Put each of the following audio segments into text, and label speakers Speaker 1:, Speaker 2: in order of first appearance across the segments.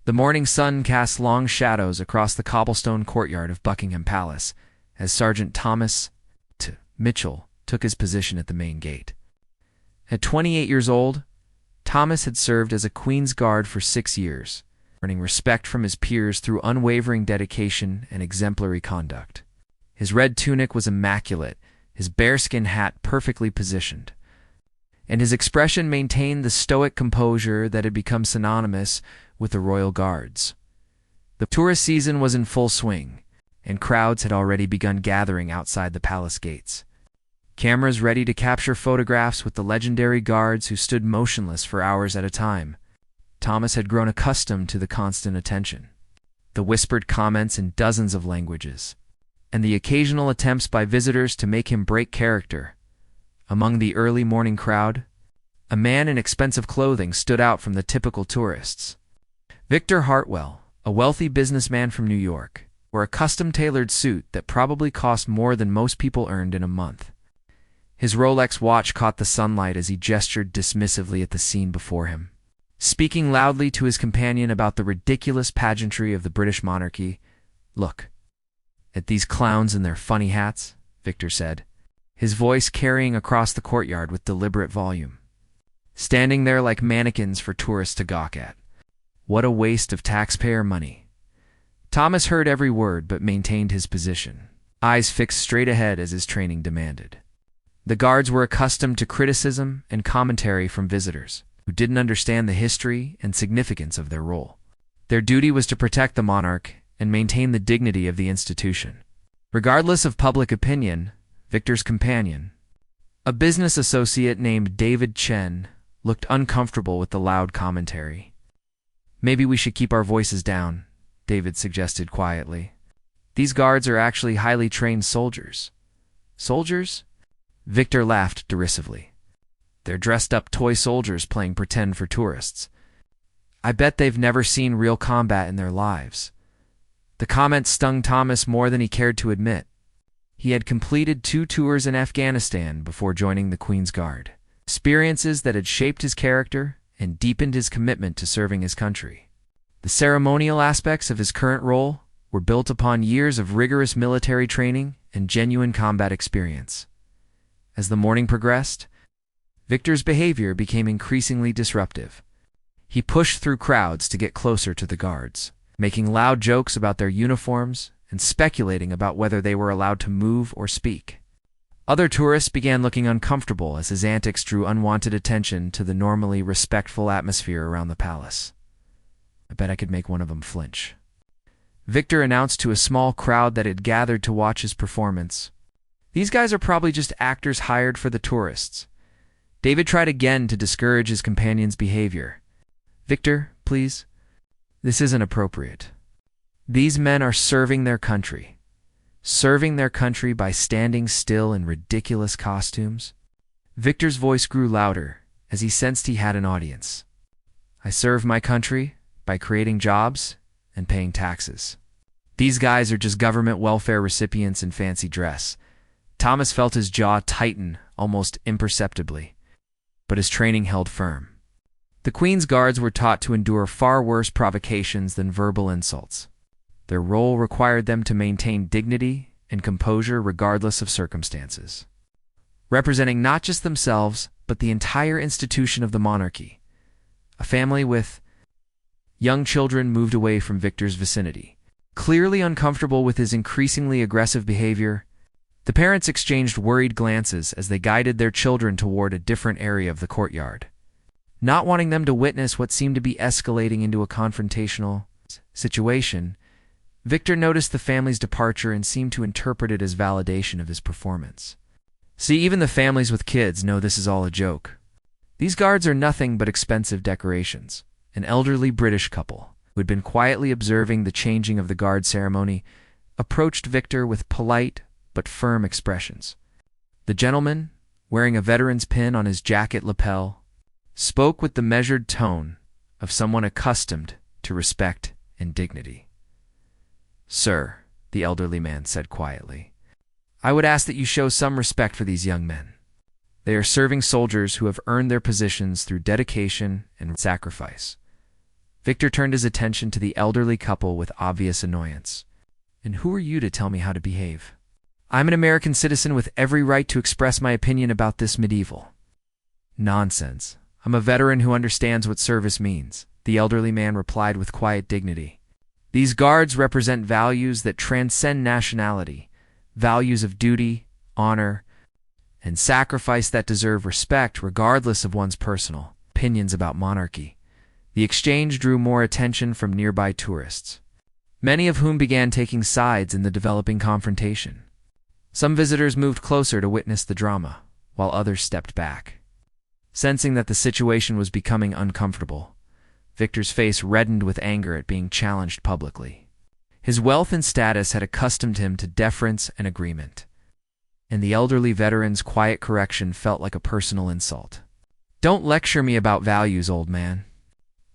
Speaker 1: The morning sun cast long shadows across the cobblestone courtyard of Buckingham Palace as Sergeant Thomas Mitchell took his position at the main gate. At 28 years old, Thomas had served as a Queen's Guard for 6 years, earning respect from his peers through unwavering dedication and exemplary conduct. His red tunic was immaculate, his bearskin hat perfectly positioned, and his expression maintained the stoic composure that had become synonymous with the Royal Guards. The tourist season was in full swing, and crowds had already begun gathering outside the palace gates. Cameras ready to capture photographs with the legendary guards who stood motionless for hours at a time. Thomas had grown accustomed to the constant attention, the whispered comments in dozens of languages, and the occasional attempts by visitors to make him break character. Among the early morning crowd, a man in expensive clothing stood out from the typical tourists. Victor Hartwell, a wealthy businessman from New York, wore a custom-tailored suit that probably cost more than most people earned in a month. His Rolex watch caught the sunlight as he gestured dismissively at the scene before him. Speaking loudly to his companion about the ridiculous pageantry of the British monarchy, "Look at these clowns in their funny hats," Victor said, his voice carrying across the courtyard with deliberate volume. "Standing there like mannequins for tourists to gawk at. What a waste of taxpayer money." Thomas heard every word but maintained his position, eyes fixed straight ahead as his training demanded. The guards were accustomed to criticism and commentary from visitors who didn't understand the history and significance of their role. Their duty was to protect the monarch and maintain the dignity of the institution. Regardless of public opinion, Victor's companion, a business associate named David Chen, looked uncomfortable with the loud commentary. "Maybe we should keep our voices down," David suggested quietly. "These guards are actually highly trained soldiers." "Soldiers?" Victor laughed derisively. "They're dressed-up toy soldiers playing pretend for tourists. I bet they've never seen real combat in their lives." The comment stung Thomas more than he cared to admit. He had completed 2 tours in Afghanistan before joining the Queen's Guard, experiences that had shaped his character and deepened his commitment to serving his country. The ceremonial aspects of his current role were built upon years of rigorous military training and genuine combat experience. As the morning progressed, Victor's behavior became increasingly disruptive. He pushed through crowds to get closer to the guards, making loud jokes about their uniforms and speculating about whether they were allowed to move or speak. Other tourists began looking uncomfortable as his antics drew unwanted attention to the normally respectful atmosphere around the palace. "I bet I could make one of them flinch," Victor announced to a small crowd that had gathered to watch his performance. "These guys are probably just actors hired for the tourists." David tried again to discourage his companion's behavior. "Victor, please. This isn't appropriate. These men are serving their country. Serving their country by standing still in ridiculous costumes." Victor's voice grew louder as he sensed he had an audience. "I serve my country by creating jobs and paying taxes. These guys are just government welfare recipients in fancy dress." Thomas felt his jaw tighten almost imperceptibly, but his training held firm. The Queen's Guards were taught to endure far worse provocations than verbal insults. Their role required them to maintain dignity and composure regardless of circumstances, representing not just themselves, but the entire institution of the monarchy. A family with young children moved away from Victor's vicinity. Clearly uncomfortable with his increasingly aggressive behavior, the parents exchanged worried glances as they guided their children toward a different area of the courtyard. Not wanting them to witness what seemed to be escalating into a confrontational situation, Victor noticed the family's departure and seemed to interpret it as validation of his performance. "See, even the families with kids know this is all a joke. These guards are nothing but expensive decorations." An elderly British couple, who had been quietly observing the changing of the guard ceremony, approached Victor with polite but firm expressions. The gentleman, wearing a veteran's pin on his jacket lapel, spoke with the measured tone of someone accustomed to respect and dignity. "Sir," the elderly man said quietly, "I would ask that you show some respect for these young men. They are serving soldiers who have earned their positions through dedication and sacrifice. Victor turned his attention to the elderly couple with obvious annoyance. "And who are you to tell me how to behave? I'm an American citizen with every right to express my opinion about this medieval." "Nonsense. I'm a veteran who understands what service means," the elderly man replied with quiet dignity. "These guards represent values that transcend nationality, values of duty, honor, and sacrifice that deserve respect regardless of one's personal opinions about monarchy." The exchange drew more attention from nearby tourists, many of whom began taking sides in the developing confrontation. Some visitors moved closer to witness the drama, while others stepped back. Sensing that the situation was becoming uncomfortable, Victor's face reddened with anger at being challenged publicly. His wealth and status had accustomed him to deference and agreement, and the elderly veteran's quiet correction felt like a personal insult. "Don't lecture me about values, old man.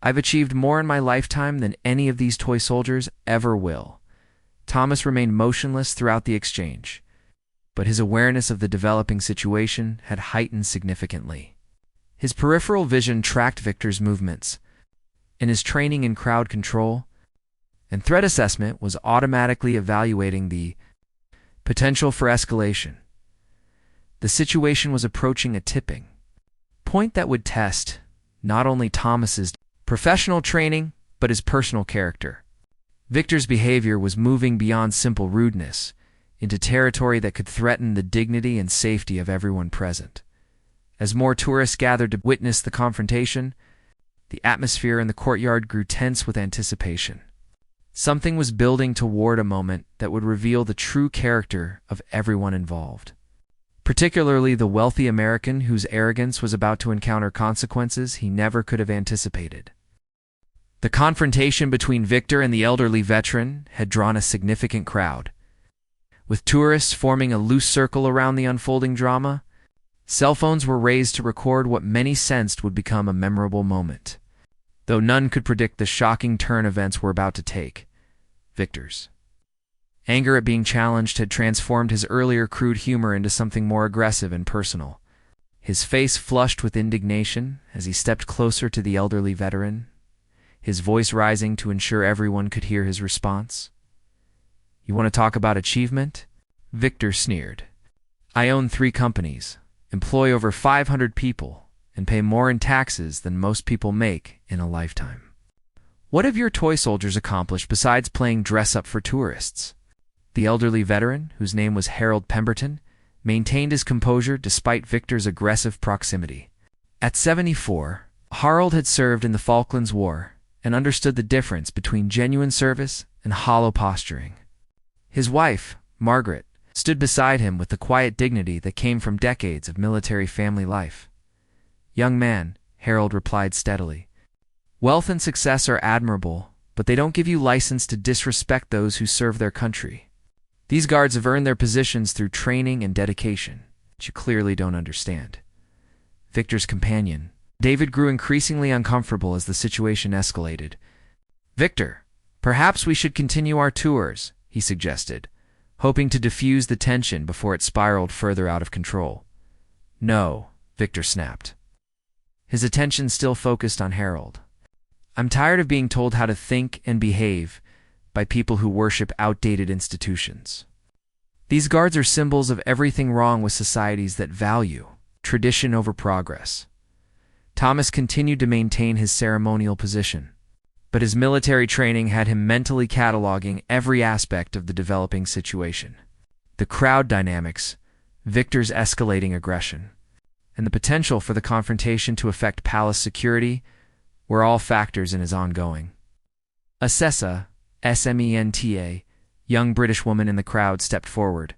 Speaker 1: I've achieved more in my lifetime than any of these toy soldiers ever will." Thomas remained motionless throughout the exchange, but his awareness of the developing situation had heightened significantly. His peripheral vision tracked Victor's movements, and his training in crowd control and threat assessment was automatically evaluating the potential for escalation. The situation was approaching a tipping point that would test not only Thomas's professional training, but his personal character. Victor's behavior was moving beyond simple rudeness into territory that could threaten the dignity and safety of everyone present. As more tourists gathered to witness the confrontation, the atmosphere in the courtyard grew tense with anticipation. Something was building toward a moment that would reveal the true character of everyone involved, particularly the wealthy American whose arrogance was about to encounter consequences he never could have anticipated. The confrontation between Victor and the elderly veteran had drawn a significant crowd. With tourists forming a loose circle around the unfolding drama, cell phones were raised to record what many sensed would become a memorable moment. Though none could predict the shocking turn events were about to take, Victor's anger at being challenged had transformed his earlier crude humor into something more aggressive and personal. His face flushed with indignation as he stepped closer to the elderly veteran, his voice rising to ensure everyone could hear his response. "You want to talk about achievement?" Victor sneered. "I own 3 companies, employ over 500 people, and pay more in taxes than most people make in a lifetime. What have your toy soldiers accomplished besides playing dress-up for tourists?" The elderly veteran, whose name was Harold Pemberton, maintained his composure despite Victor's aggressive proximity. At 74, Harold had served in the Falklands War and understood the difference between genuine service and hollow posturing. His wife, Margaret, stood beside him with the quiet dignity that came from decades of military family life. "Young man," Harold replied steadily, "wealth and success are admirable, but they don't give you license to disrespect those who serve their country. These guards have earned their positions through training and dedication, which you clearly don't understand." Victor's companion, David, grew increasingly uncomfortable as the situation escalated. "Victor, perhaps we should continue our tours," he suggested, hoping to diffuse the tension before it spiraled further out of control. "No," Victor snapped, his attention still focused on Harold. "I'm tired of being told how to think and behave by people who worship outdated institutions. These guards are symbols of everything wrong with societies that value tradition over progress." Thomas continued to maintain his ceremonial position, but his military training had him mentally cataloging every aspect of the developing situation. The crowd dynamics, Victor's escalating aggression, and the potential for the confrontation to affect palace security were all factors in his ongoing. Assessa, SMENTA, young British woman in the crowd, stepped forward,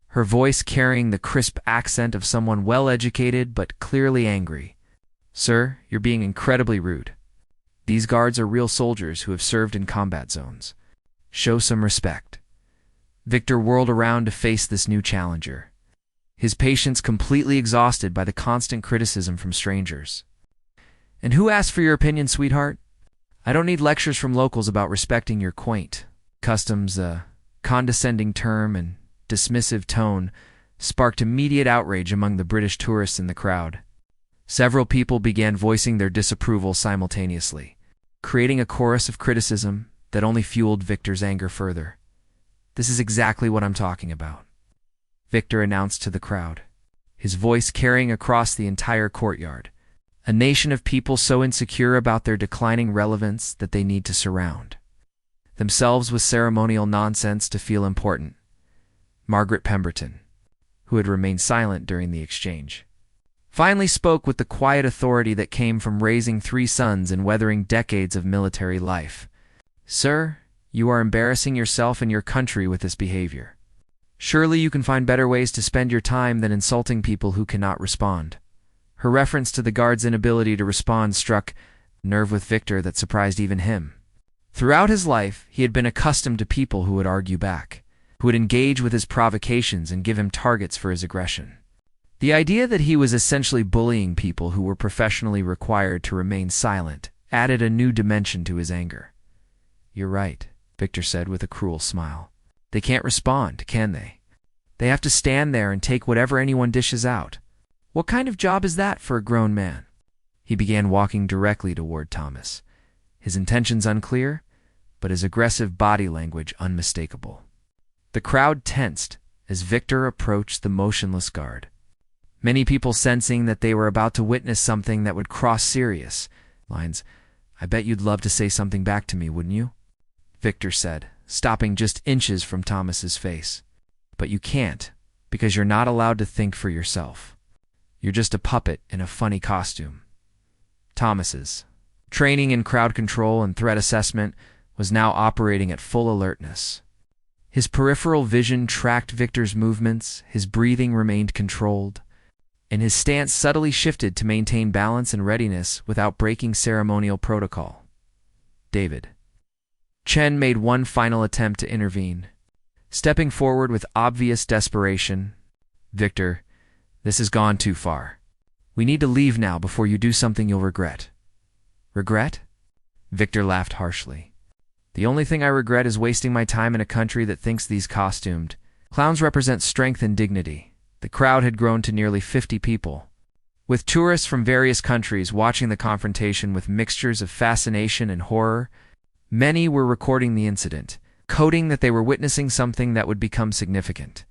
Speaker 1: her voice carrying the crisp accent of someone well-educated but clearly angry. "Sir, you're being incredibly rude. These guards are real soldiers who have served in combat zones. Show some respect." Victor whirled around to face this new challenger, his patience completely exhausted by the constant criticism from strangers. "And who asked for your opinion, sweetheart? I don't need lectures from locals about respecting your quaint customs." A condescending term and dismissive tone sparked immediate outrage among the British tourists in the crowd. Several people began voicing their disapproval simultaneously, creating a chorus of criticism that only fueled Victor's anger further. "This is exactly what I'm talking about," Victor announced to the crowd, his voice carrying across the entire courtyard. "A nation of people so insecure about their declining relevance that they need to surround themselves with ceremonial nonsense to feel important." Margaret Pemberton, who had remained silent during the exchange, finally spoke with the quiet authority that came from raising 3 sons and weathering decades of military life. "Sir, you are embarrassing yourself and your country with this behavior. Surely you can find better ways to spend your time than insulting people who cannot respond." Her reference to the guard's inability to respond struck a nerve with Victor that surprised even him. Throughout his life, he had been accustomed to people who would argue back, who would engage with his provocations and give him targets for his aggression. The idea that he was essentially bullying people who were professionally required to remain silent added a new dimension to his anger. "You're right," Victor said with a cruel smile. "They can't respond, can they? They have to stand there and take whatever anyone dishes out. What kind of job is that for a grown man?" He began walking directly toward Thomas, his intentions unclear, but his aggressive body language unmistakable. The crowd tensed as Victor approached the motionless guard, many people sensing that they were about to witness something that would cross serious lines. "I bet you'd love to say something back to me, wouldn't you?" Victor said, stopping just inches from Thomas's face. "But you can't, because you're not allowed to think for yourself. You're just a puppet in a funny costume." Thomas's training in crowd control and threat assessment was now operating at full alertness. His peripheral vision tracked Victor's movements, his breathing remained controlled, and his stance subtly shifted to maintain balance and readiness without breaking ceremonial protocol. David Chen made one final attempt to intervene, stepping forward with obvious desperation. "Victor, this has gone too far. We need to leave now before you do something you'll regret." "Regret?" Victor laughed harshly. "The only thing I regret is wasting my time in a country that thinks these costumed clowns represent strength and dignity." The crowd had grown to nearly 50 people, with tourists from various countries watching the confrontation with mixtures of fascination and horror. Many were recording the incident, coding that they were witnessing something that would become significant.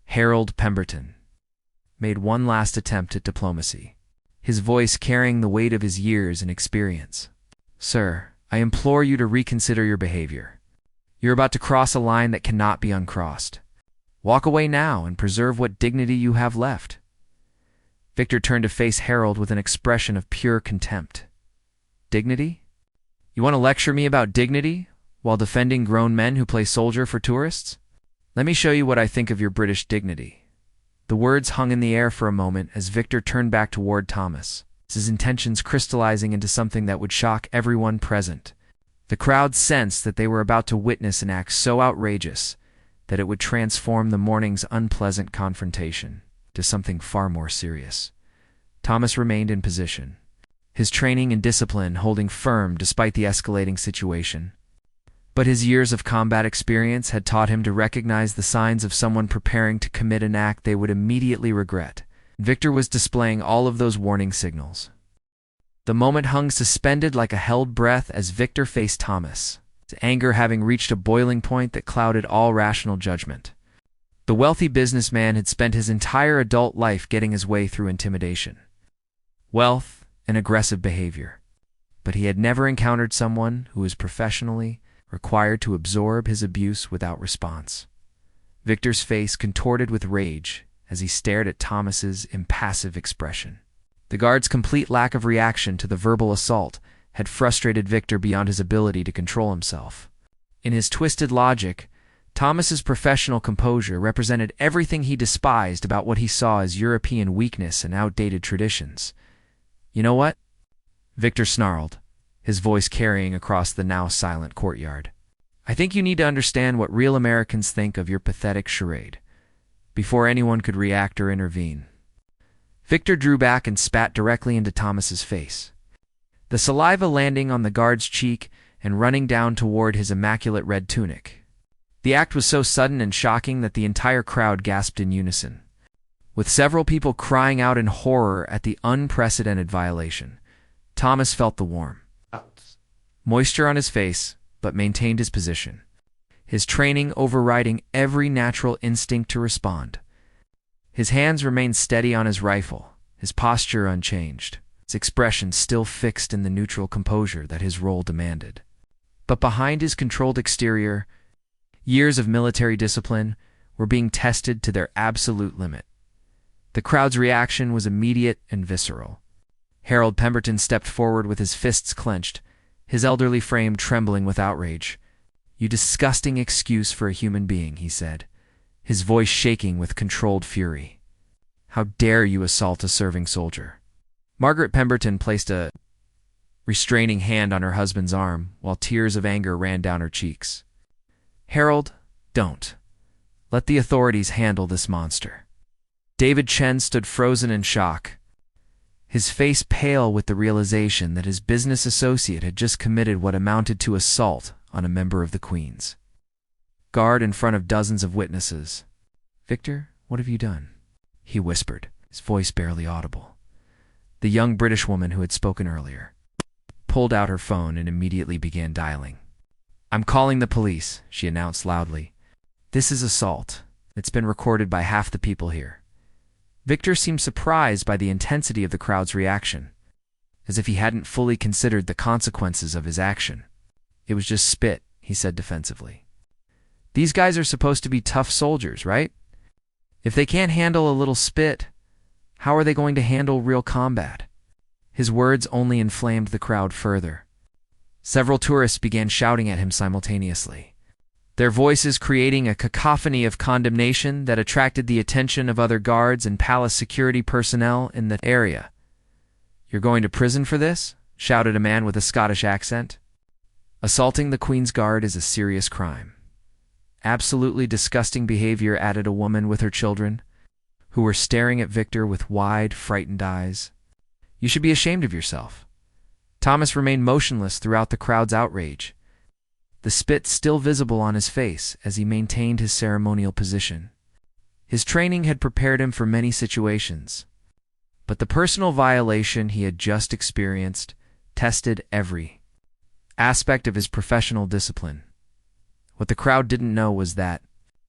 Speaker 1: Harold Pemberton made one last attempt at diplomacy, his voice carrying the weight of his years and experience. "Sir, I implore you to reconsider your behavior. You're about to cross a line that cannot be uncrossed. Walk away now and preserve what dignity you have left." Victor turned to face Harold with an expression of pure contempt. "Dignity? You want to lecture me about dignity while defending grown men who play soldier for tourists? Let me show you what I think of your British dignity." The words hung in the air for a moment as Victor turned back toward Thomas, his intentions crystallizing into something that would shock everyone present. The crowd sensed that they were about to witness an act so outrageous that it would transform the morning's unpleasant confrontation to something far more serious. Thomas remained in position, his training and discipline holding firm despite the escalating situation. But his years of combat experience had taught him to recognize the signs of someone preparing to commit an act they would immediately regret. Victor was displaying all of those warning signals. The moment hung suspended like a held breath as Victor faced Thomas, his anger having reached a boiling point that clouded all rational judgment. The wealthy businessman had spent his entire adult life getting his way through intimidation, wealth, and aggressive behavior. But he had never encountered someone who was professionally required to absorb his abuse without response. Victor's face contorted with rage as he stared at Thomas's impassive expression. The guard's complete lack of reaction to the verbal assault had frustrated Victor beyond his ability to control himself. In his twisted logic, Thomas's professional composure represented everything he despised about what he saw as European weakness and outdated traditions. "You know what?" Victor snarled, his voice carrying across the now silent courtyard. "I think you need to understand what real Americans think of your pathetic charade," before anyone could react or intervene. Victor drew back and spat directly into Thomas's face, the saliva landing on the guard's cheek and running down toward his immaculate red tunic. The act was so sudden and shocking that the entire crowd gasped in unison, with several people crying out in horror at the unprecedented violation. Thomas felt the warm, moisture on his face, but maintained his position, his training overriding every natural instinct to respond. His hands remained steady on his rifle, his posture unchanged, his expression still fixed in the neutral composure that his role demanded. But behind his controlled exterior, years of military discipline were being tested to their absolute limit. The crowd's reaction was immediate and visceral. Harold Pemberton stepped forward with his fists clenched, his elderly frame trembling with outrage. "You disgusting excuse for a human being," he said, his voice shaking with controlled fury. "How dare you assault a serving soldier?" Margaret Pemberton placed a restraining hand on her husband's arm while tears of anger ran down her cheeks. "Harold, don't. Let the authorities handle this monster." David Chen stood frozen in shock, his face pale with the realization that his business associate had just committed what amounted to assault on a member of the Queen's Guard in front of dozens of witnesses. "Victor, what have you done?" he whispered, his voice barely audible. The young British woman who had spoken earlier pulled out her phone and immediately began dialing. "I'm calling the police," she announced loudly. "This is assault. It's been recorded by half the people here." Victor seemed surprised by the intensity of the crowd's reaction, as if he hadn't fully considered the consequences of his action. "It was just spit," he said defensively. "These guys are supposed to be tough soldiers, right? If they can't handle a little spit, how are they going to handle real combat?" His words only inflamed the crowd further. Several tourists began shouting at him simultaneously, their voices creating a cacophony of condemnation that attracted the attention of other guards and palace security personnel in the area. "You're going to prison for this?" shouted a man with a Scottish accent. "Assaulting the Queen's Guard is a serious crime. Absolutely disgusting behavior," added a woman with her children, who were staring at Victor with wide, frightened eyes. "You should be ashamed of yourself." Thomas remained motionless throughout the crowd's outrage, the spit still visible on his face as he maintained his ceremonial position. His training had prepared him for many situations, but the personal violation he had just experienced tested every aspect of his professional discipline. What the crowd didn't know was that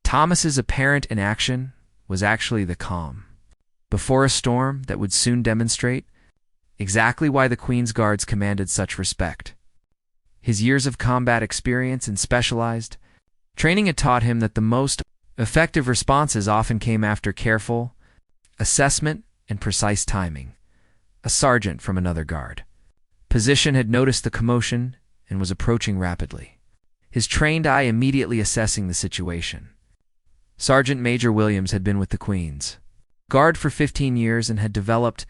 Speaker 1: Thomas's apparent inaction was actually the calm before a storm that would soon demonstrate exactly why the Queen's Guards commanded such respect. His years of combat experience and specialized training had taught him that the most effective responses often came after careful assessment and precise timing. A sergeant from another guard position had noticed the commotion and was approaching rapidly, his trained eye immediately assessing the situation. Sergeant Major Williams had been with the Queen's Guard for 15 years and had developed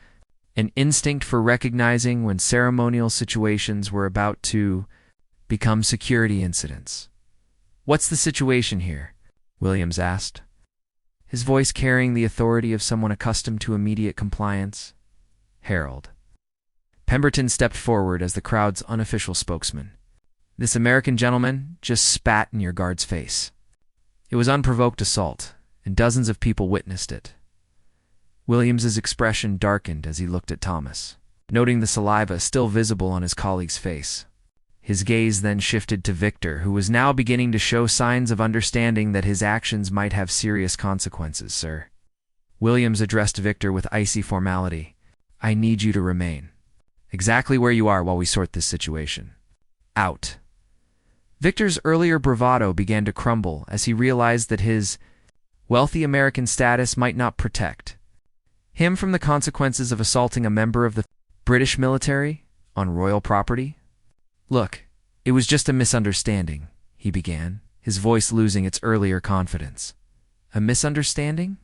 Speaker 1: an instinct for recognizing when ceremonial situations were about to become security incidents. "What's the situation here?" Williams asked, his voice carrying the authority of someone accustomed to immediate compliance. "Harold." Pemberton stepped forward as the crowd's unofficial spokesman. "This American gentleman just spat in your guard's face. It was unprovoked assault, and dozens of people witnessed it." Williams's expression darkened as he looked at Thomas, noting the saliva still visible on his colleague's face. His gaze then shifted to Victor, who was now beginning to show signs of understanding that his actions might have serious consequences. "Sir." Williams addressed Victor with icy formality. "I need you to remain exactly where you are while we sort this situation out." Victor's earlier bravado began to crumble as he realized that his wealthy American status might not protect him from the consequences of assaulting a member of the British military on royal property. "Look, it was just a misunderstanding," he began, his voice losing its earlier confidence. "A misunderstanding?"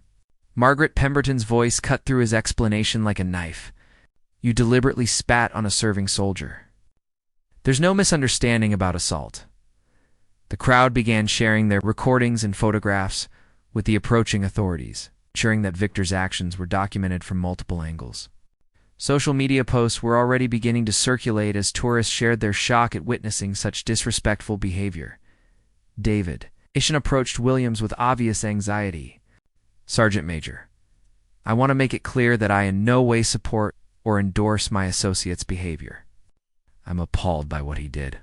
Speaker 1: Margaret Pemberton's voice cut through his explanation like a knife. "You deliberately spat on a serving soldier." "There's no misunderstanding about assault." The crowd began sharing their recordings and photographs with the approaching authorities, ensuring that Victor's actions were documented from multiple angles. Social media posts were already beginning to circulate as tourists shared their shock at witnessing such disrespectful behavior. David Ishan approached Williams with obvious anxiety. "Sergeant Major, I want to make it clear that I in no way support or endorse my associate's behavior. I'm appalled by what he did."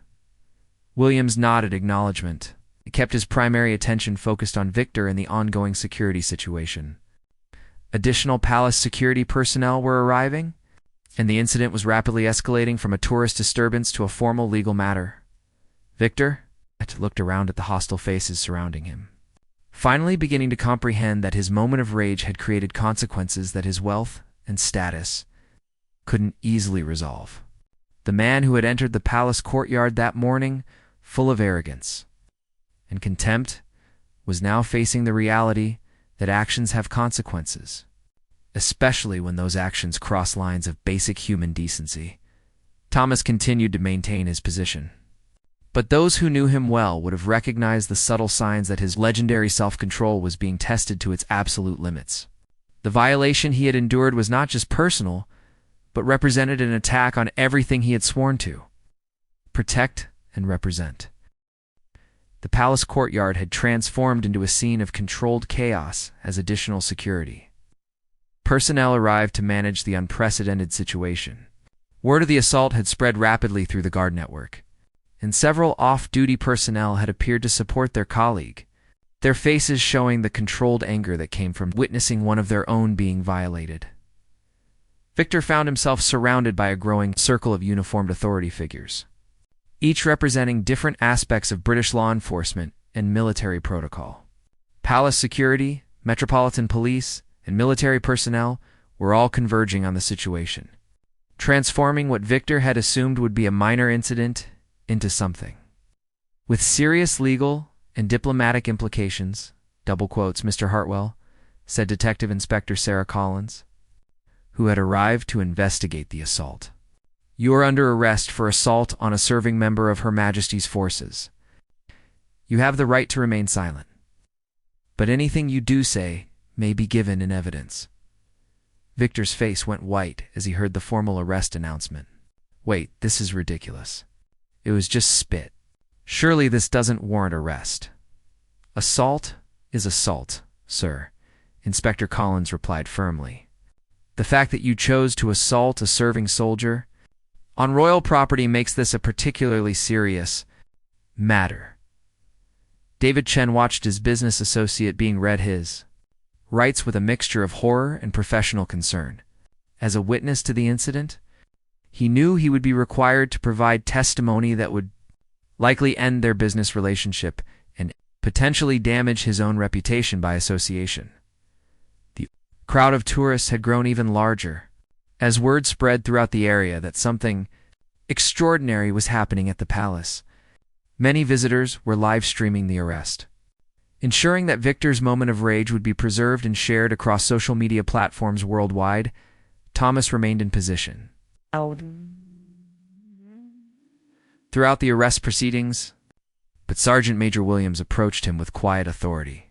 Speaker 1: Williams nodded acknowledgement. He kept his primary attention focused on Victor and the ongoing security situation. Additional palace security personnel were arriving, and the incident was rapidly escalating from a tourist disturbance to a formal legal matter. Victor looked around at the hostile faces surrounding him, finally beginning to comprehend that his moment of rage had created consequences that his wealth and status couldn't easily resolve. The man who had entered the palace courtyard that morning, full of arrogance and contempt, was now facing the reality that actions have consequences, especially when those actions cross lines of basic human decency. Thomas continued to maintain his position, but those who knew him well would have recognized the subtle signs that his legendary self-control was being tested to its absolute limits. The violation he had endured was not just personal, but represented an attack on everything he had sworn to protect and represent. The palace courtyard had transformed into a scene of controlled chaos as additional security. Personnel arrived to manage the unprecedented situation. Word of the assault had spread rapidly through the guard network, and several off-duty personnel had appeared to support their colleague, their faces showing the controlled anger that came from witnessing one of their own being violated. Victor found himself surrounded by a growing circle of uniformed authority figures, each representing different aspects of British law enforcement and military protocol. Palace security, metropolitan police, and military personnel were all converging on the situation, transforming what Victor had assumed would be a minor incident into something with serious legal and diplomatic implications. Double quotes, Mr. Hartwell, said Detective Inspector Sarah Collins, who had arrived to investigate the assault. You are under arrest for assault on a serving member of Her Majesty's forces. You have the right to remain silent, but anything you do say may be given in evidence. Victor's face went white as he heard the formal arrest announcement. Wait, this is ridiculous. It was just spit. Surely this doesn't warrant arrest. Assault is assault, sir, Inspector Collins replied firmly. The fact that you chose to assault a serving soldier on royal property makes this a particularly serious matter. David Chen watched his business associate being read his rights with a mixture of horror and professional concern. As a witness to the incident, he knew he would be required to provide testimony that would likely end their business relationship and potentially damage his own reputation by association. The crowd of tourists had grown even larger as word spread throughout the area that something extraordinary was happening at the palace. Many visitors were live streaming the arrest, ensuring that Victor's moment of rage would be preserved and shared across social media platforms worldwide. Thomas remained in position throughout the arrest proceedings, but Sergeant Major Williams approached him with quiet authority.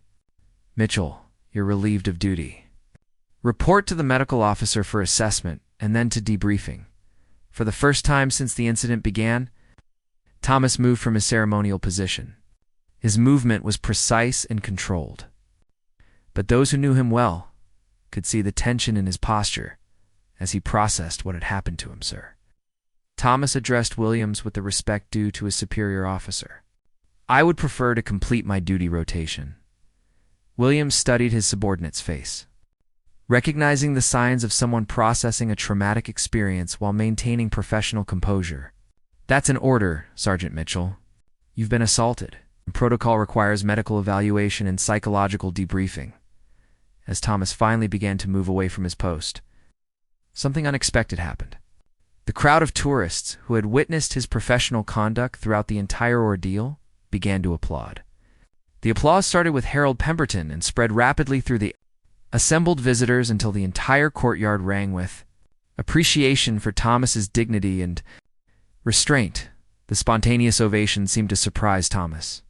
Speaker 1: Mitchell, you're relieved of duty. Report to the medical officer for assessment and then to debriefing. For the first time since the incident began, Thomas moved from his ceremonial position. His movement was precise and controlled, but those who knew him well could see the tension in his posture as he processed what had happened to him, sir. Thomas addressed Williams with the respect due to his superior officer. I would prefer to complete my duty rotation. Williams studied his subordinate's face, recognizing the signs of someone processing a traumatic experience while maintaining professional composure. That's an order, Sergeant Mitchell. You've been assaulted. Protocol requires medical evaluation and psychological debriefing. As Thomas finally began to move away from his post, something unexpected happened. The crowd of tourists who had witnessed his professional conduct throughout the entire ordeal began to applaud. The applause started with Harold Pemberton and spread rapidly through the assembled visitors until the entire courtyard rang with appreciation for Thomas's dignity and restraint. The spontaneous ovation seemed to surprise Thomas,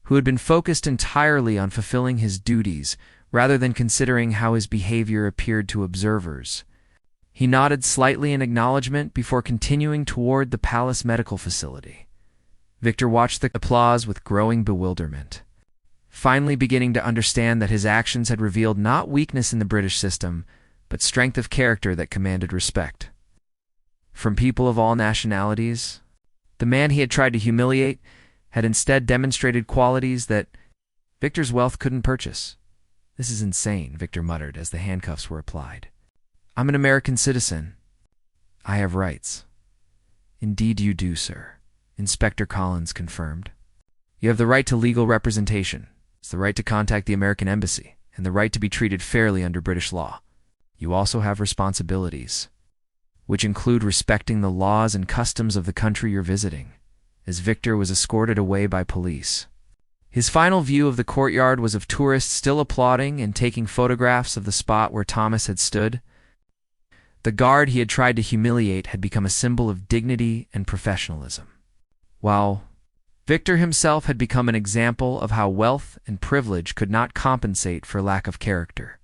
Speaker 1: who had been focused entirely on fulfilling his duties rather than considering how his behavior appeared to observers. He nodded slightly in acknowledgement before continuing toward the palace medical facility. Victor watched the applause with growing bewilderment, finally beginning to understand that his actions had revealed not weakness in the British system, but strength of character that commanded respect. From people of all nationalities, the man he had tried to humiliate had instead demonstrated qualities that Victor's wealth couldn't purchase. "This is insane," Victor muttered as the handcuffs were applied. "I'm an American citizen. I have rights." "Indeed you do, sir," Inspector Collins confirmed. "You have the right to legal representation. It's the right to contact the American embassy, and the right to be treated fairly under British law. You also have responsibilities, which include respecting the laws and customs of the country you're visiting," as Victor was escorted away by police. His final view of the courtyard was of tourists still applauding and taking photographs of the spot where Thomas had stood. The guard he had tried to humiliate had become a symbol of dignity and professionalism, while Victor himself had become an example of how wealth and privilege could not compensate for lack of character.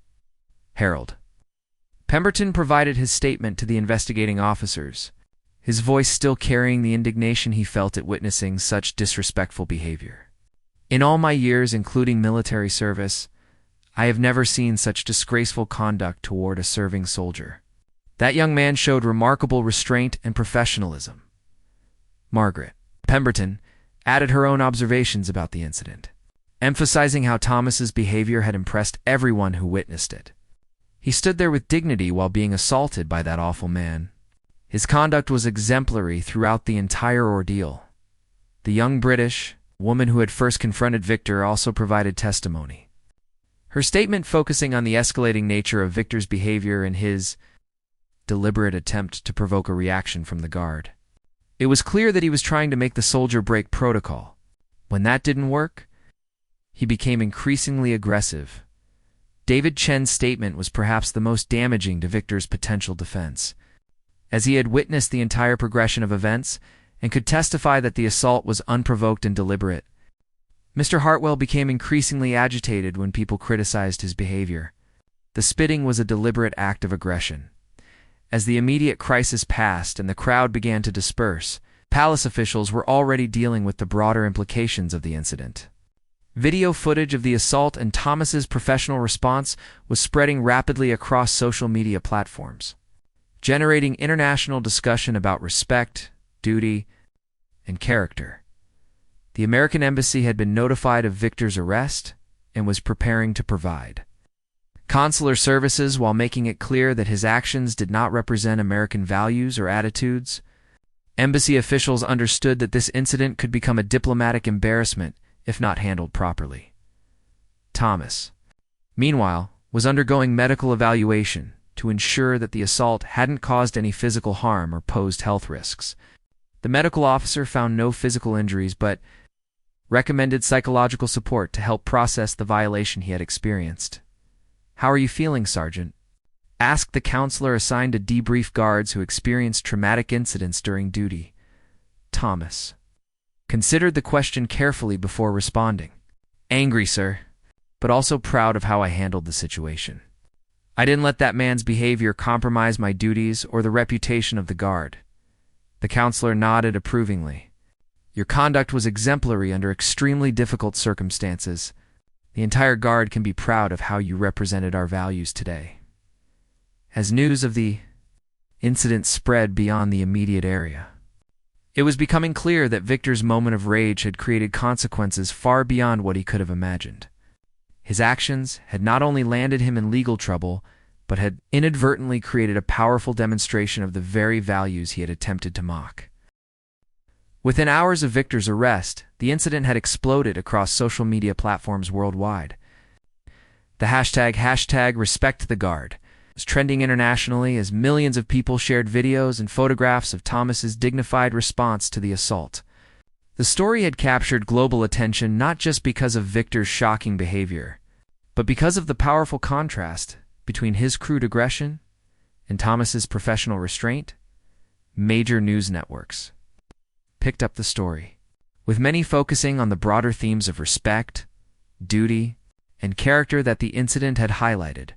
Speaker 1: Harold Pemberton provided his statement to the investigating officers, his voice still carrying the indignation he felt at witnessing such disrespectful behavior. "In all my years, including military service, I have never seen such disgraceful conduct toward a serving soldier. That young man showed remarkable restraint and professionalism." Margaret Pemberton added her own observations about the incident, emphasizing how Thomas's behavior had impressed everyone who witnessed it. He stood there with dignity while being assaulted by that awful man. His conduct was exemplary throughout the entire ordeal. The young British woman who had first confronted Victor also provided testimony, her statement focusing on the escalating nature of Victor's behavior and his deliberate attempt to provoke a reaction from the guard. It was clear that he was trying to make the soldier break protocol. When that didn't work, he became increasingly aggressive. David Chen's statement was perhaps the most damaging to Victor's potential defense, as he had witnessed the entire progression of events and could testify that the assault was unprovoked and deliberate. Mr. Hartwell became increasingly agitated when people criticized his behavior. The spitting was a deliberate act of aggression. As the immediate crisis passed and the crowd began to disperse, palace officials were already dealing with the broader implications of the incident. Video footage of the assault and Thomas's professional response was spreading rapidly across social media platforms, generating international discussion about respect, duty, and character. The American embassy had been notified of Victor's arrest and was preparing to provide consular services while making it clear that his actions did not represent American values or attitudes. Embassy officials understood that this incident could become a diplomatic embarrassment if not handled properly. Thomas, meanwhile, was undergoing medical evaluation to ensure that the assault hadn't caused any physical harm or posed health risks. The medical officer found no physical injuries but recommended psychological support to help process the violation he had experienced. "How are you feeling, Sergeant?" asked the counselor assigned to debrief guards who experienced traumatic incidents during duty. Thomas considered the question carefully before responding. "Angry, sir, but also proud of how I handled the situation. I didn't let that man's behavior compromise my duties or the reputation of the guard." The counselor nodded approvingly. "Your conduct was exemplary under extremely difficult circumstances. The entire guard can be proud of how you represented our values today." As news of the incident spread beyond the immediate area, it was becoming clear that Victor's moment of rage had created consequences far beyond what he could have imagined. His actions had not only landed him in legal trouble, but had inadvertently created a powerful demonstration of the very values he had attempted to mock. Within hours of Victor's arrest, the incident had exploded across social media platforms worldwide. The hashtag #RespectTheGuard was trending internationally as millions of people shared videos and photographs of Thomas's dignified response to the assault. The story had captured global attention not just because of Victor's shocking behavior, but because of the powerful contrast between his crude aggression and Thomas's professional restraint. Major news networks picked up the story, with many focusing on the broader themes of respect, duty, and character that the incident had highlighted.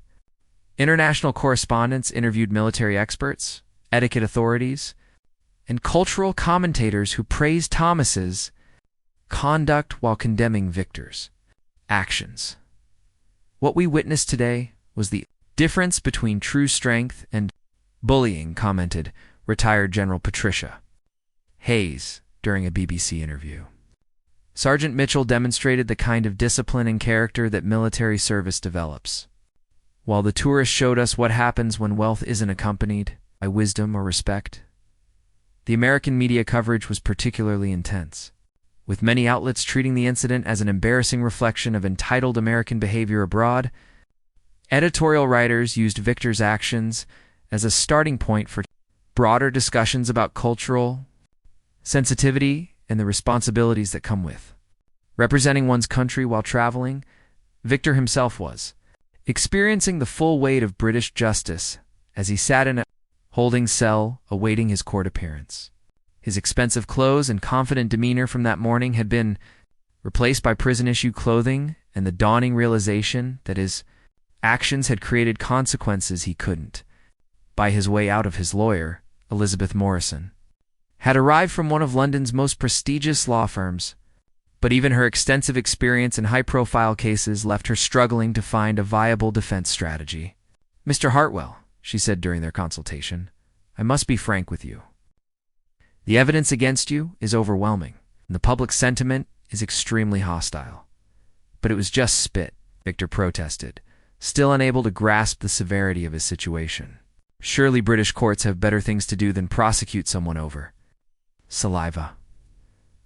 Speaker 1: International correspondents interviewed military experts, etiquette authorities, and cultural commentators who praised Thomas's conduct while condemning Victor's actions. "What we witnessed today was the difference between true strength and bullying," commented retired General Patricia Hayes during a BBC interview. Sergeant Mitchell demonstrated the kind of discipline and character that military service develops. While the tourist showed us what happens when wealth isn't accompanied by wisdom or respect, the American media coverage was particularly intense, with many outlets treating the incident as an embarrassing reflection of entitled American behavior abroad. Editorial writers used Victor's actions as a starting point for broader discussions about cultural sensitivity and the responsibilities that come with representing one's country while traveling. Victor himself was experiencing the full weight of British justice as he sat in a holding cell awaiting his court appearance. His expensive clothes and confident demeanor from that morning had been replaced by prison-issue clothing and the dawning realization that his actions had created consequences he couldn't buy his way out of. His lawyer, Elizabeth Morrison, had arrived from one of London's most prestigious law firms, but even her extensive experience in high-profile cases left her struggling to find a viable defense strategy. "Mr. Hartwell," she said during their consultation, "I must be frank with you. The evidence against you is overwhelming, and the public sentiment is extremely hostile." "But it was just spit," Victor protested, still unable to grasp the severity of his situation. "Surely British courts have better things to do than prosecute someone over saliva."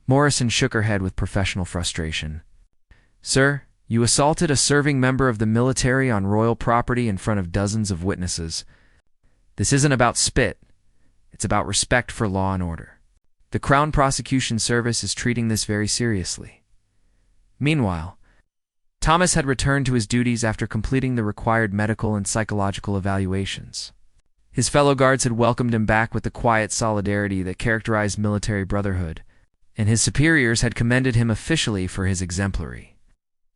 Speaker 1: Morrison shook her head with professional frustration. "Sir, you assaulted a serving member of the military on royal property in front of dozens of witnesses. This isn't about spit. It's about respect for law and order. The Crown Prosecution Service is treating this very seriously." Meanwhile, Thomas had returned to his duties after completing the required medical and psychological evaluations. His fellow guards had welcomed him back with the quiet solidarity that characterized military brotherhood, and his superiors had commended him officially for his exemplary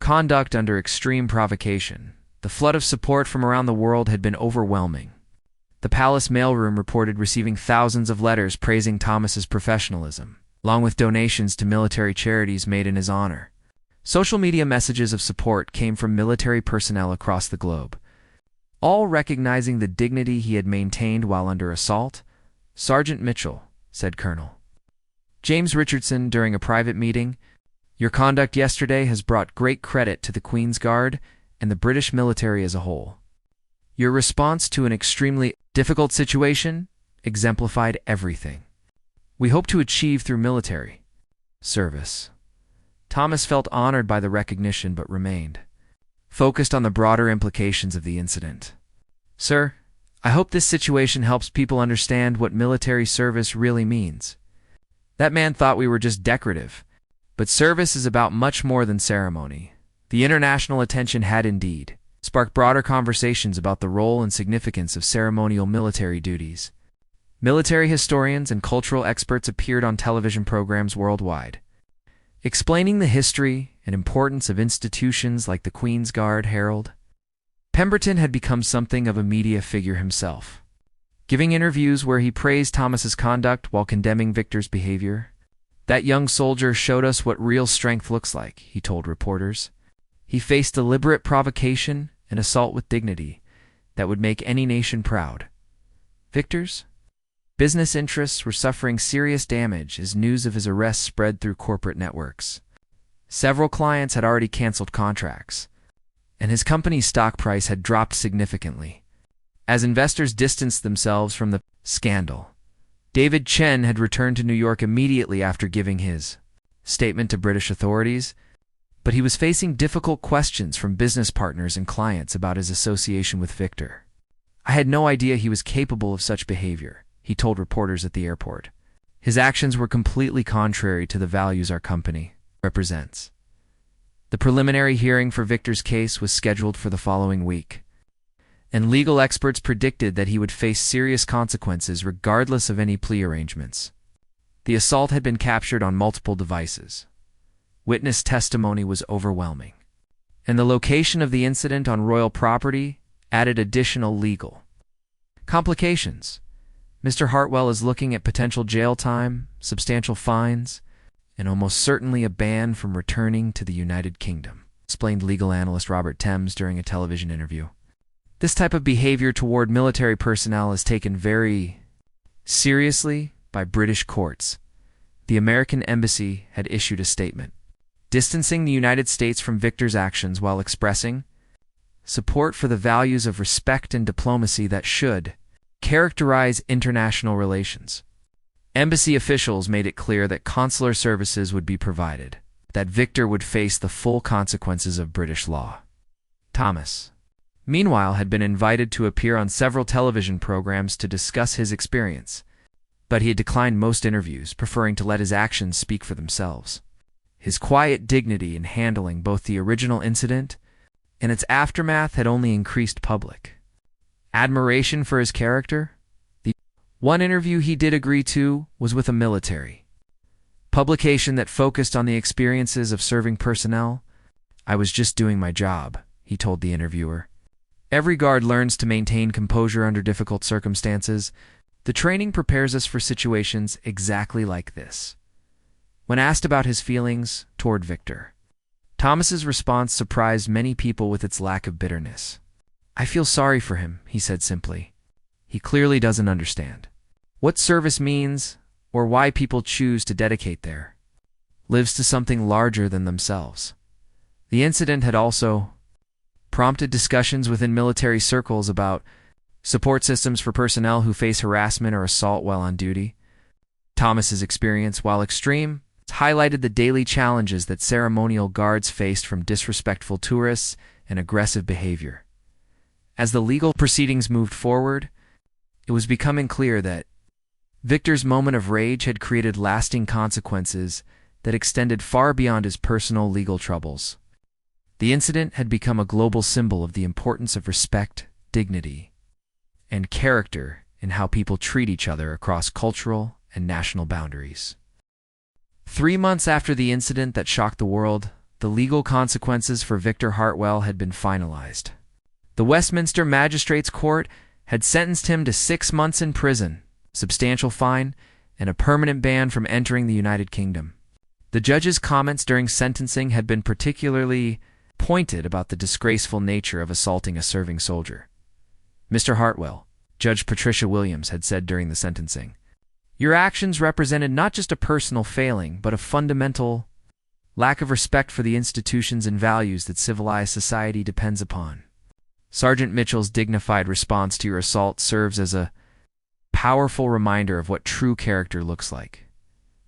Speaker 1: conduct under extreme provocation. The flood of support from around the world had been overwhelming. The palace mailroom reported receiving thousands of letters praising Thomas's professionalism, along with donations to military charities made in his honor. Social media messages of support came from military personnel across the globe, all recognizing the dignity he had maintained while under assault. "Sergeant Mitchell," said Colonel James Richardson during a private meeting, "your conduct yesterday has brought great credit to the Queen's Guard and the British military as a whole. Your response to an extremely difficult situation exemplified everything we hope to achieve through military service." Thomas felt honored by the recognition but remained focused on the broader implications of the incident. "Sir, I hope this situation helps people understand what military service really means. That man thought we were just decorative, but service is about much more than ceremony." The international attention had indeed sparked broader conversations about the role and significance of ceremonial military duties. Military historians and cultural experts appeared on television programs worldwide, explaining the history and importance of institutions like the Queen's Guard. Harold Pemberton had become something of a media figure himself, giving interviews where he praised Thomas's conduct while condemning Victor's behavior. "That young soldier showed us what real strength looks like," he told reporters. "He faced deliberate provocation and assault with dignity that would make any nation proud." Victor's business interests were suffering serious damage as news of his arrest spread through corporate networks. Several clients had already canceled contracts, and his company's stock price had dropped significantly as investors distanced themselves from the scandal. David Chen had returned to New York immediately after giving his statement to British authorities, but he was facing difficult questions from business partners and clients about his association with Victor. "I had no idea he was capable of such behavior," he told reporters at the airport. "His actions were completely contrary to the values our company represents." The preliminary hearing for Victor's case was scheduled for the following week, and legal experts predicted that he would face serious consequences regardless of any plea arrangements. The assault had been captured on multiple devices. Witness testimony was overwhelming, and the location of the incident on royal property added additional legal complications. Mr. Hartwell is looking at potential jail time, substantial fines, and almost certainly a ban from returning to the United Kingdom, explained legal analyst Robert Thames during a television interview. This type of behavior toward military personnel is taken very seriously by British courts. The American embassy had issued a statement. distancing the United States from Victor's actions while expressing support for the values of respect and diplomacy that should characterize international relations. Embassy officials made it clear that consular services would be provided, that Victor would face the full consequences of British law. Thomas, meanwhile, had been invited to appear on several television programs to discuss his experience, but he had declined most interviews, preferring to let his actions speak for themselves. His quiet dignity in handling both the original incident and its aftermath had only increased public admiration for his character. The one interview he did agree to was with a military publication that focused on the experiences of serving personnel. "I was just doing my job," he told the interviewer. "Every guard learns to maintain composure under difficult circumstances. The training prepares us for situations exactly like this." When asked about his feelings toward Victor, Thomas's response surprised many people with its lack of bitterness. "I feel sorry for him," he said simply. "He clearly doesn't understand what service means or why people choose to dedicate their lives to something larger than themselves." The incident had also prompted discussions within military circles about support systems for personnel who face harassment or assault while on duty. Thomas's experience, while extreme, highlighted the daily challenges that ceremonial guards faced from disrespectful tourists and aggressive behavior. As the legal proceedings moved forward, it was becoming clear that Victor's moment of rage had created lasting consequences that extended far beyond his personal legal troubles. The incident had become a global symbol of the importance of respect, dignity, and character in how people treat each other across cultural and national boundaries. 3 months after the incident that shocked the world, the legal consequences for Victor Hartwell had been finalized. The Westminster Magistrates Court had sentenced him to 6 months in prison, substantial fine, and a permanent ban from entering the United Kingdom. The judge's comments during sentencing had been particularly pointed about the disgraceful nature of assaulting a serving soldier. "Mr. Hartwell," Judge Patricia Williams had said during the sentencing, "your actions represented not just a personal failing, but a fundamental lack of respect for the institutions and values that civilized society depends upon. Sergeant Mitchell's dignified response to your assault serves as a powerful reminder of what true character looks like."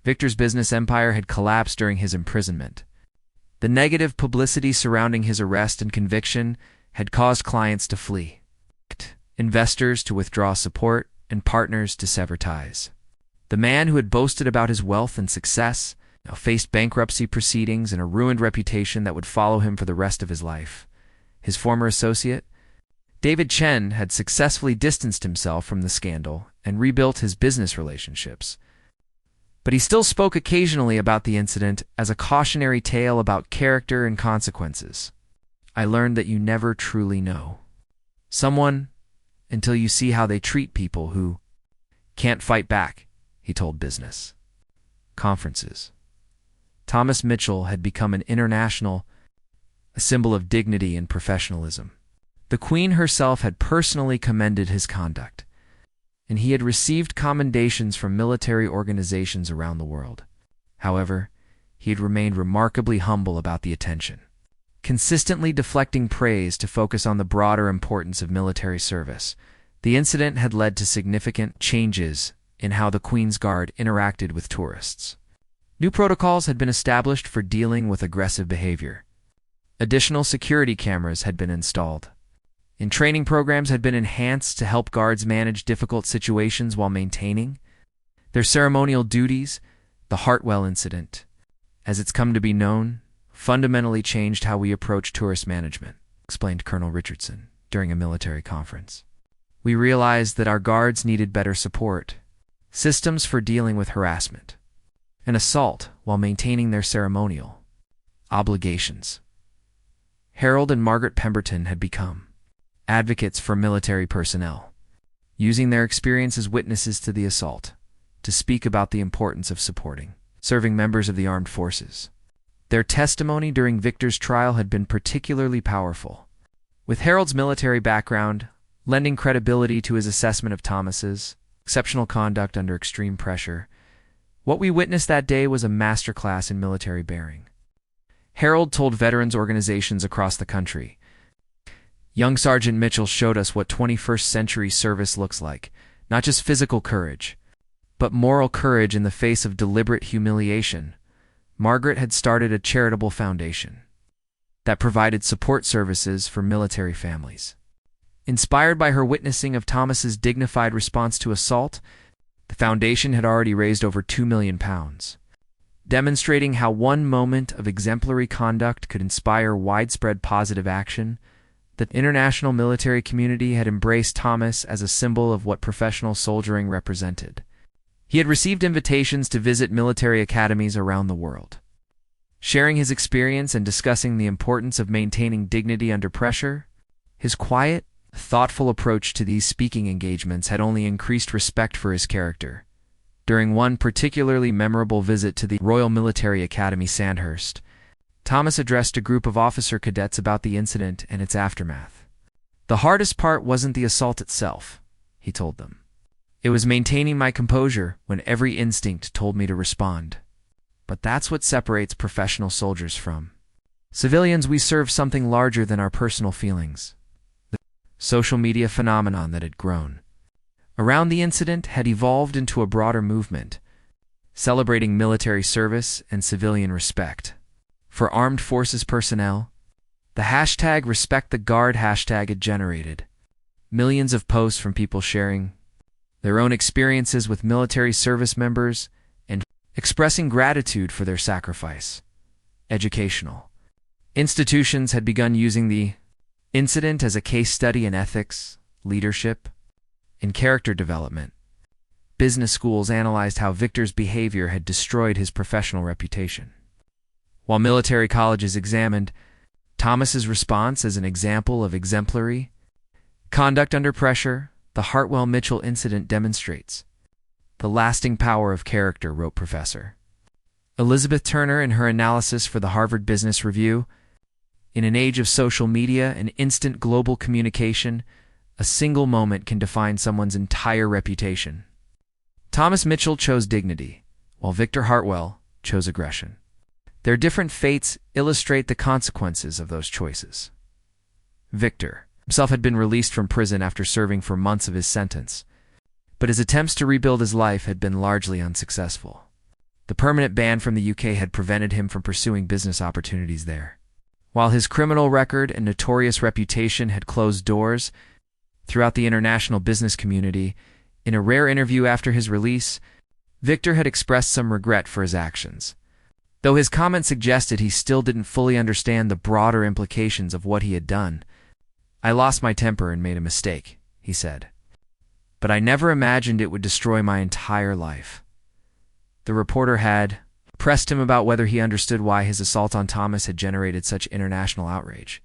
Speaker 1: Victor's business empire had collapsed during his imprisonment. The negative publicity surrounding his arrest and conviction had caused clients to flee, investors to withdraw support, and partners to sever ties. The man who had boasted about his wealth and success now faced bankruptcy proceedings and a ruined reputation that would follow him for the rest of his life. His former associate, David Chen, had successfully distanced himself from the scandal and rebuilt his business relationships. But he still spoke occasionally about the incident as a cautionary tale about character and consequences. "I learned that you never truly know someone until you see how they treat people who can't fight back," he told business conferences. Thomas Mitchell had become an international symbol of dignity and professionalism. The Queen herself had personally commended his conduct, and he had received commendations from military organizations around the world. However, he had remained remarkably humble about the attention, consistently deflecting praise to focus on the broader importance of military service. The incident had led to significant changes in how the Queen's Guard interacted with tourists. New protocols had been established for dealing with aggressive behavior. Additional security cameras had been installed, and training programs had been enhanced to help guards manage difficult situations while maintaining their ceremonial duties. The Hartwell incident, as it's come to be known, fundamentally changed how we approach tourist management, explained Colonel Richardson during a military conference. "We realized that our guards needed better support systems for dealing with harassment and assault while maintaining their ceremonial obligations." Harold and Margaret Pemberton had become advocates for military personnel, using their experience as witnesses to the assault to speak about the importance of supporting serving members of the armed forces. Their testimony during Victor's trial had been particularly powerful, with Harold's military background lending credibility to his assessment of Thomas's exceptional conduct under extreme pressure. What we witnessed that day was a masterclass in military bearing. Harold told veterans organizations across the country. Young Sergeant Mitchell showed us what 21st century service looks like, not just physical courage, but moral courage in the face of deliberate humiliation. Margaret had started a charitable foundation that provided support services for military families. Inspired by her witnessing of Thomas's dignified response to assault, the foundation had already raised over £2 million, demonstrating how one moment of exemplary conduct could inspire widespread positive action. The international military community had embraced Thomas as a symbol of what professional soldiering represented. He had received invitations to visit military academies around the world. Sharing his experience and discussing the importance of maintaining dignity under pressure, his quiet, thoughtful approach to these speaking engagements had only increased respect for his character. During one particularly memorable visit to the Royal Military Academy Sandhurst, Thomas addressed a group of officer cadets about the incident and its aftermath. "The hardest part wasn't the assault itself," he told them. "It was maintaining my composure when every instinct told me to respond. But that's what separates professional soldiers from civilians. We serve something larger than our personal feelings." The social media phenomenon that had grown around the incident had evolved into a broader movement, celebrating military service and civilian respect. For armed forces personnel, the hashtag #RespectTheGuard hashtag had generated millions of posts from people sharing their own experiences with military service members and expressing gratitude for their sacrifice. Educational institutions had begun using the incident as a case study in ethics, leadership, and character development. Business schools analyzed how Victor's behavior had destroyed his professional reputation, while military colleges examined Thomas's response as an example of exemplary conduct under pressure. The Hartwell-Mitchell incident demonstrates the lasting power of character, wrote Professor Elizabeth Turner in her analysis for the Harvard Business Review. In an age of social media and instant global communication, a single moment can define someone's entire reputation. Thomas Mitchell chose dignity, while Victor Hartwell chose aggression. Their different fates illustrate the consequences of those choices. Victor himself had been released from prison after serving for months of his sentence, but his attempts to rebuild his life had been largely unsuccessful. The permanent ban from the UK had prevented him from pursuing business opportunities there, while his criminal record and notorious reputation had closed doors throughout the international business community. In a rare interview after his release, Victor had expressed some regret for his actions, though his comments suggested he still didn't fully understand the broader implications of what he had done. "I lost my temper and made a mistake," he said, "but I never imagined it would destroy my entire life." The reporter had pressed him about whether he understood why his assault on Thomas had generated such international outrage.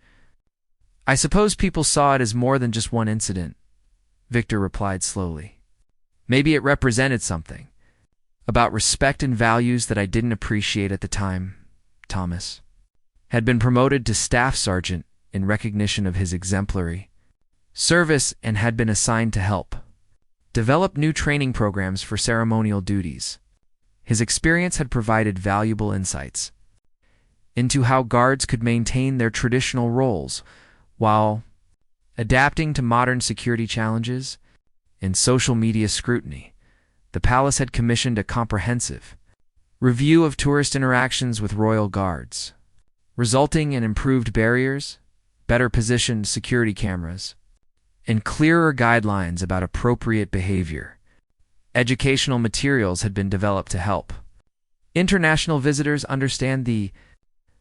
Speaker 1: "I suppose people saw it as more than just one incident," Victor replied slowly. "Maybe it represented something about respect and values that I didn't appreciate at the time." Thomas had been promoted to staff sergeant in recognition of his exemplary service and had been assigned to help develop new training programs for ceremonial duties. His experience had provided valuable insights into how guards could maintain their traditional roles while adapting to modern security challenges and social media scrutiny. The palace had commissioned a comprehensive review of tourist interactions with royal guards, resulting in improved barriers, better positioned security cameras, and clearer guidelines about appropriate behavior. Educational materials had been developed to help international visitors understand the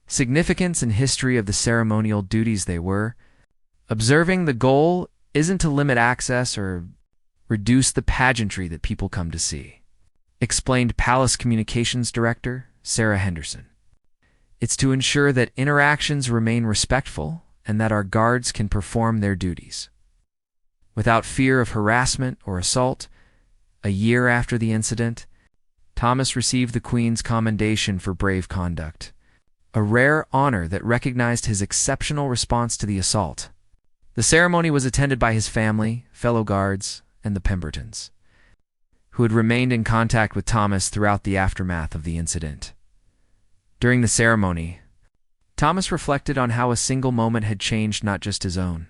Speaker 1: significance and history of the ceremonial duties they were observing. The goal isn't to limit access or reduce the pageantry that people come to see, explained Palace Communications Director Sarah Henderson. It's to ensure that interactions remain respectful and that our guards can perform their duties without fear of harassment or assault. A year after the incident, Thomas received the Queen's Commendation for Brave Conduct, a rare honor that recognized his exceptional response to the assault. The ceremony was attended by his family, fellow guards, and the Pembertons, who had remained in contact with Thomas throughout the aftermath of the incident. During the ceremony, Thomas reflected on how a single moment had changed not just his own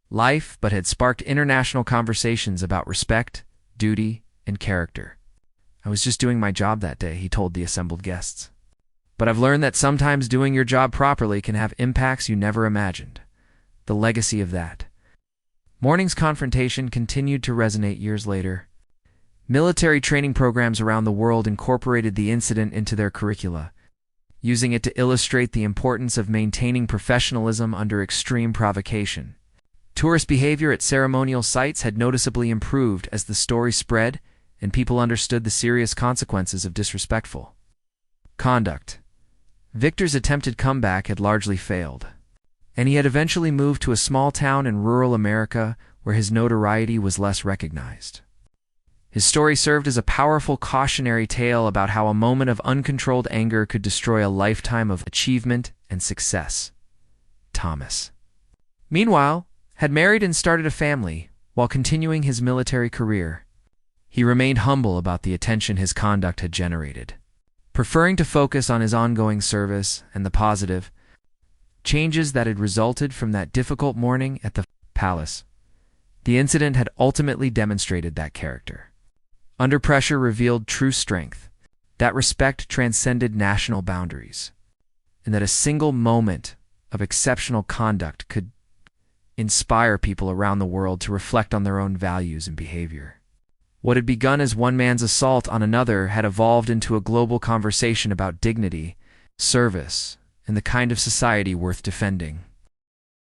Speaker 1: life, but had sparked international conversations about respect, duty, and character. "I was just doing my job that day," he told the assembled guests. "But I've learned that sometimes doing your job properly can have impacts you never imagined." The legacy of that morning's confrontation continued to resonate years later. Military training programs around the world incorporated the incident into their curricula, using it to illustrate the importance of maintaining professionalism under extreme provocation. Tourist behavior at ceremonial sites had noticeably improved as the story spread and people understood the serious consequences of disrespectful conduct. Victor's attempted comeback had largely failed, and he had eventually moved to a small town in rural America where his notoriety was less recognized. His story served as a powerful cautionary tale about how a moment of uncontrolled anger could destroy a lifetime of achievement and success. Thomas, meanwhile, had married and started a family while continuing his military career. He remained humble about the attention his conduct had generated, preferring to focus on his ongoing service and the positive changes that had resulted from that difficult morning at the palace. The incident had ultimately demonstrated that character under pressure revealed true strength, that respect transcended national boundaries, and that a single moment of exceptional conduct could inspire people around the world to reflect on their own values and behavior. What had begun as one man's assault on another had evolved into a global conversation about dignity, service, and the kind of society worth defending.